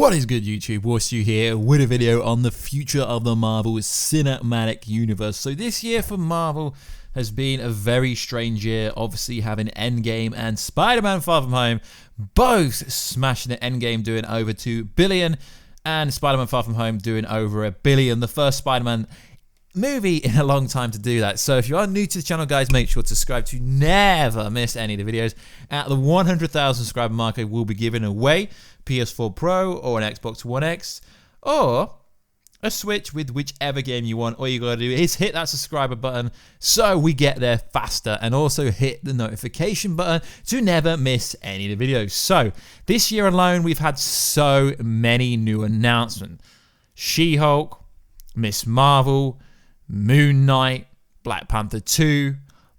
What is good, YouTube? Warstu here with a video on the future of the Marvel Cinematic Universe. So this year for Marvel has been a very strange year, obviously having EndGame and Spider-Man Far From Home both smashing it. EndGame doing over 2 billion and Spider-Man Far From Home doing over 1 billion. The first Spider-Man movie in a long time to do that. So if you are new to the channel, guys, make sure to subscribe to never miss any of the videos. At the 100,000 subscriber mark, I will be giving away PS4 Pro or an Xbox One X or a Switch with whichever game you want. All you gotta do is hit that subscriber button so we get there faster, and also hit the notification button to never miss any of the videos. So this year alone, we've had so many new announcements. She-Hulk, Miss Marvel, Moon Knight, Black Panther 2,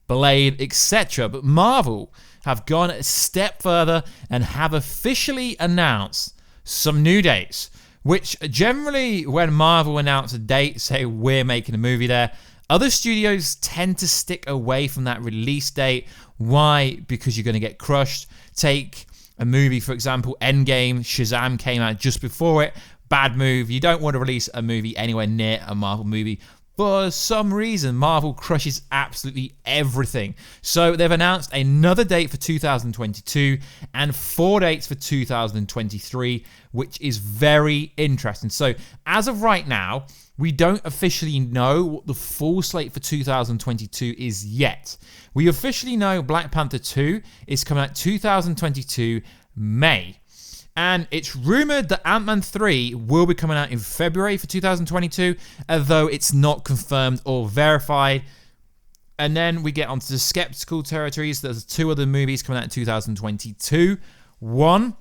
Blade, etc. But Marvel have gone a step further and have officially announced some new dates, which generally when Marvel announce a date, say we're making a movie there, other studios tend to stick away from that release date. Why? Because you're going to get crushed. Take a movie, for example, EndGame. Shazam came out just before it. Bad move. You don't want to release a movie anywhere near a Marvel movie. For some reason, Marvel crushes absolutely everything. So they've announced another date for 2022 and 4 dates for 2023, which is very interesting. So as of right now, we don't officially know what the full slate for 2022 is yet. We officially know Black Panther 2 is coming out 2022 May. And it's rumored that Ant-Man 3 will be coming out in February for 2022, although it's not confirmed or verified. And then we get onto the skeptical territories. There's 2 other movies coming out in 2022. One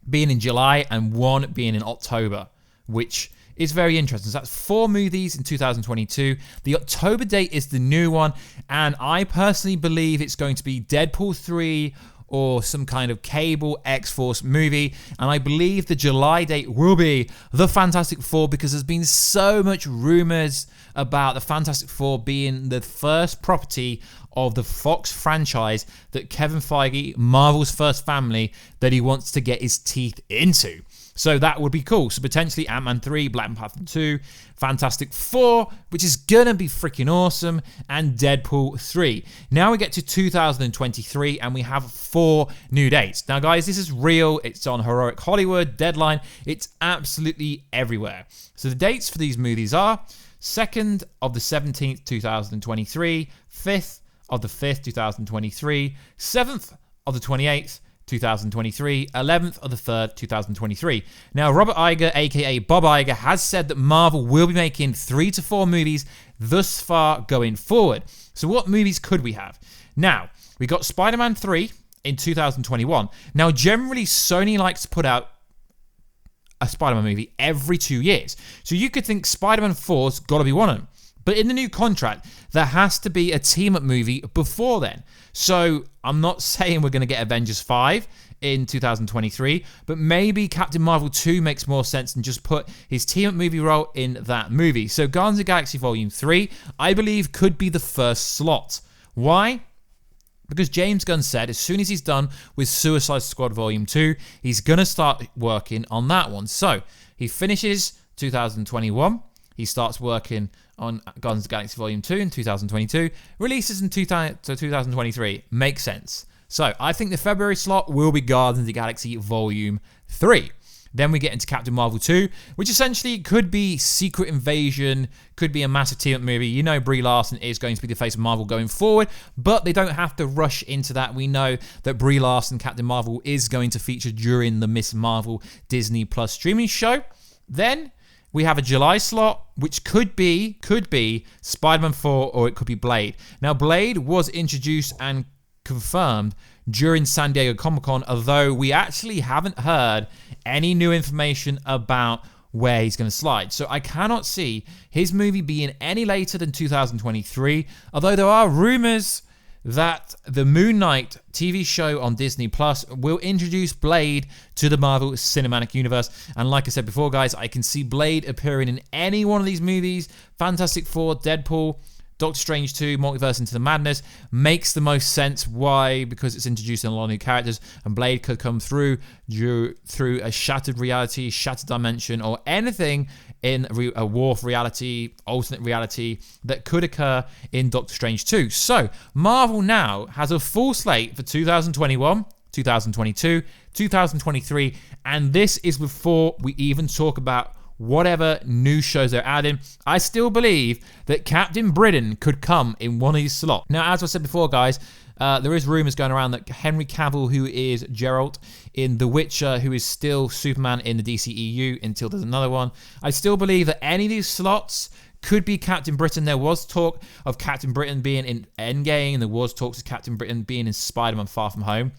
being in July and one being in October, which is very interesting. So that's 4 movies in 2022. The October date is the new one, and I personally believe it's going to be Deadpool 3 or some kind of Cable X-Force movie. And I believe the July date will be the Fantastic Four, because there's been so much rumors about the Fantastic Four being the first property of the Fox franchise that Kevin Feige, Marvel's first family, that he wants to get his teeth into. So that would be cool. So potentially Ant-Man 3, Black Panther 2, Fantastic Four, which is gonna be freaking awesome, and Deadpool 3. Now we get to 2023 and we have 4 new dates. Now guys, this is real. It's on Heroic Hollywood, Deadline. It's absolutely everywhere. So the dates for these movies are 2nd of the 17th, 2023, 5th of the 5th, 2023, 7th of the 28th, 2023, 11th of the 3rd, 2023. Now, Robert Iger, aka Bob Iger, has said that Marvel will be making 3 to 4 movies thus far going forward. So what movies could we have? Now, we got Spider-Man 3 in 2021. Now, generally, Sony likes to put out a Spider-Man movie every 2 years. So you could think Spider-Man 4's got to be one of them. But in the new contract, there has to be a team-up movie before then. So I'm not saying we're going to get Avengers 5 in 2023, but maybe Captain Marvel 2 makes more sense than just put his team-up movie role in that movie. So Guardians of the Galaxy Volume 3, I believe, could be the first slot. Why? Because James Gunn said as soon as he's done with Suicide Squad Volume 2, he's going to start working on that one. So he finishes 2021. He starts working on Guardians of the Galaxy Volume 2 in 2022. Releases in 2023. Makes sense. So I think the February slot will be Guardians of the Galaxy Volume 3. Then we get into Captain Marvel 2, which essentially could be Secret Invasion, could be a massive team-up movie. You know Brie Larson is going to be the face of Marvel going forward, but they don't have to rush into that. We know that Brie Larson, Captain Marvel, is going to feature during the Miss Marvel Disney Plus streaming show. Then we have a July slot, which could be Spider-Man 4 or it could be Blade. Now, Blade was introduced and confirmed during San Diego Comic-Con, although we actually haven't heard any new information about where he's going to slide. So I cannot see his movie being any later than 2023, although there are rumors that the Moon Knight TV show on Disney Plus will introduce Blade to the Marvel Cinematic Universe. And like I said before, guys, I can see Blade appearing in any one of these movies: Fantastic Four, Deadpool, Doctor Strange 2, Multiverse Into the Madness, makes the most sense. Why? Because it's introducing a lot of new characters, and Blade could come through a shattered reality, shattered dimension, or anything in a Warp reality, alternate reality that could occur in Doctor Strange 2. So, Marvel now has a full slate for 2021, 2022, 2023, and this is before we even talk about whatever new shows they're adding. I still believe that Captain Britain could come in one of these slots. Now, as I said before, guys, there is rumors going around that Henry Cavill, who is Geralt in The Witcher, who is still Superman in the DCEU until there's another one. I still believe that any of these slots could be Captain Britain. There was talk of Captain Britain being in EndGame, and there was talks of Captain Britain being in Spider-Man Far From Home.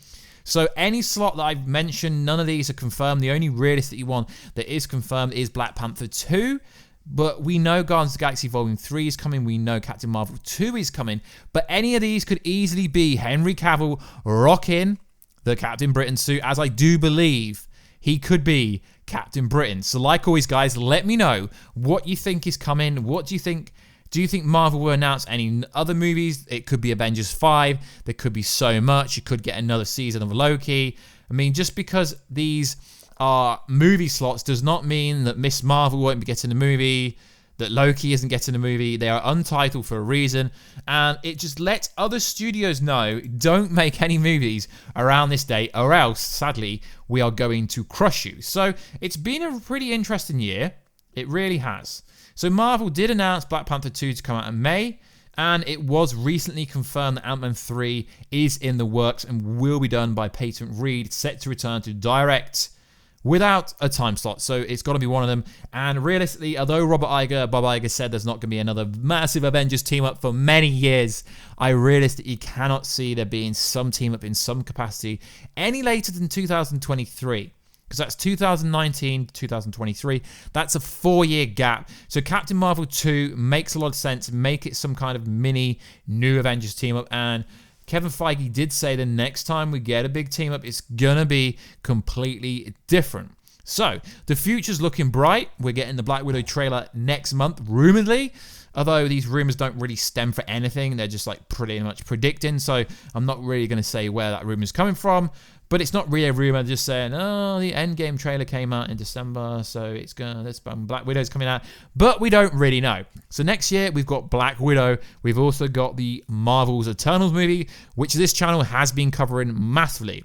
So any slot that I've mentioned, none of these are confirmed. The only realistic one that is confirmed is Black Panther 2. But we know Guardians of the Galaxy Volume 3 is coming. We know Captain Marvel 2 is coming. But any of these could easily be Henry Cavill rocking the Captain Britain suit, as I do believe he could be Captain Britain. So like always, guys, let me know what you think is coming. What do you think? Do you think Marvel will announce any other movies? It could be Avengers 5. There could be so much. You could get another season of Loki. I mean, just because these are movie slots does not mean that Miss Marvel won't be getting a movie, that Loki isn't getting a movie. They are untitled for a reason. And it just lets other studios know, don't make any movies around this date, or else, sadly, we are going to crush you. So it's been a pretty interesting year. It really has. So Marvel did announce Black Panther 2 to come out in May, and it was recently confirmed that Ant-Man 3 is in the works and will be done by Peyton Reed, set to return to direct without a time slot. So it's got to be one of them. And realistically, although Bob Iger said there's not going to be another massive Avengers team up for many years, I realistically cannot see there being some team up in some capacity any later than 2023. Because that's 2019 to 2023. That's a 4-year gap. So Captain Marvel 2 makes a lot of sense. Make it some kind of mini new Avengers team up. And Kevin Feige did say the next time we get a big team up, it's going to be completely different. So the future's looking bright. We're getting the Black Widow trailer next month, rumoredly. Although these rumors don't really stem for anything. They're just like pretty much predicting. So I'm not really going to say where that rumor is coming from. But it's not really a rumor, just saying, oh, the EndGame trailer came out in December, so it's Black Widow's coming out. But we don't really know. So next year, we've got Black Widow. We've also got the Marvel's Eternals movie, which this channel has been covering massively.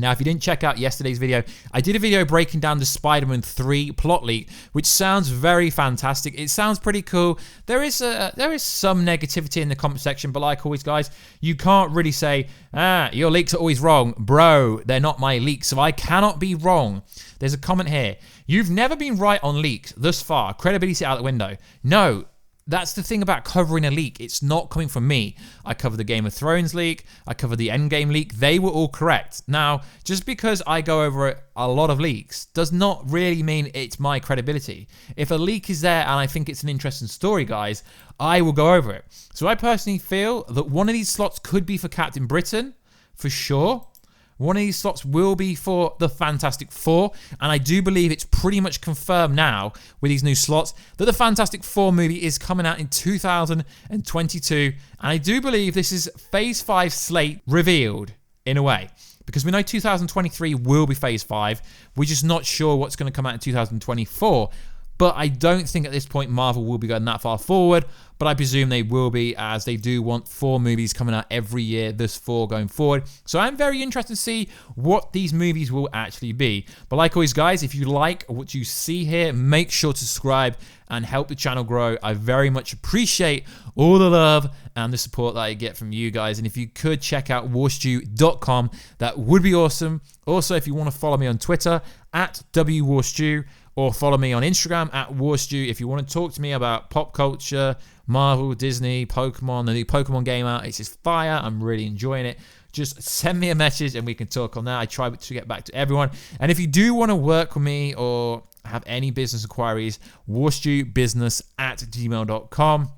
Now, if you didn't check out yesterday's video, I did a video breaking down the Spider-Man 3 plot leak, which sounds very fantastic. It sounds pretty cool. There is some negativity in the comment section, but like always, guys, you can't really say, your leaks are always wrong. Bro, they're not my leaks, so I cannot be wrong. There's a comment here. You've never been right on leaks thus far. Credibility out the window. No. That's the thing about covering a leak. It's not coming from me. I covered the Game of Thrones leak. I covered the EndGame leak. They were all correct. Now, just because I go over a lot of leaks does not really mean it's my credibility. If a leak is there and I think it's an interesting story, guys, I will go over it. So I personally feel that one of these slots could be for Captain Britain, for sure. One of these slots will be for the Fantastic Four, and I do believe it's pretty much confirmed now with these new slots that the Fantastic Four movie is coming out in 2022, and I do believe this is Phase 5 slate revealed in a way, because we know 2023 will be Phase 5. We're just not sure what's going to come out in 2024. But I don't think at this point Marvel will be going that far forward. But I presume they will be, as they do want 4 movies coming out every year, this 4 going forward. So I'm very interested to see what these movies will actually be. But like always, guys, if you like what you see here, make sure to subscribe and help the channel grow. I very much appreciate all the love and the support that I get from you guys. And if you could check out warstew.com, that would be awesome. Also, if you want to follow me on Twitter, at WWarstew, or follow me on Instagram at Warstew. If you want to talk to me about pop culture, Marvel, Disney, Pokemon, the new Pokemon game out, it's just fire. I'm really enjoying it. Just send me a message and we can talk on that. I try to get back to everyone. And if you do want to work with me or have any business inquiries, warstewbusiness@gmail.com.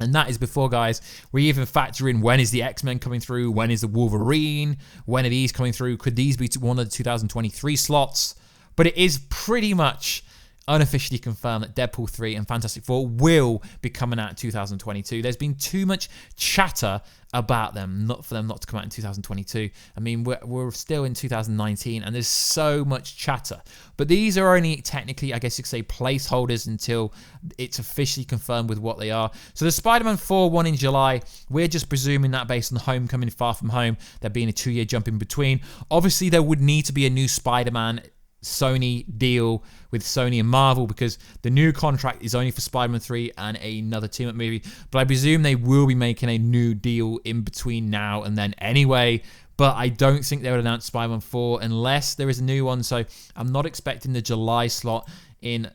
And that is before, guys, we even factor in when is the X-Men coming through, when is the Wolverine, when are these coming through, could these be one of the 2023 slots? But it is pretty much unofficially confirmed that Deadpool 3 and Fantastic Four will be coming out in 2022. There's been too much chatter about them, not for them not to come out in 2022. I mean, we're still in 2019 and there's so much chatter. But these are only technically, I guess you could say, placeholders until it's officially confirmed with what they are. So the Spider-Man 4 one in July, we're just presuming that based on Homecoming, Far From Home, there being a 2-year jump in between. Obviously, there would need to be a new Spider-Man Sony deal with Sony and Marvel, because the new contract is only for Spider-Man 3 and another team-up movie. But I presume they will be making a new deal in between now and then anyway. But I don't think they would announce Spider-Man 4 unless there is a new one. So I'm not expecting the July slot in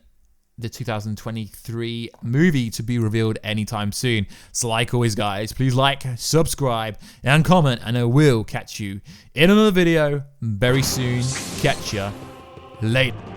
the 2023 movie to be revealed anytime soon. So like always, guys, please like, subscribe, and comment, and I will catch you in another video very soon. Catch ya later.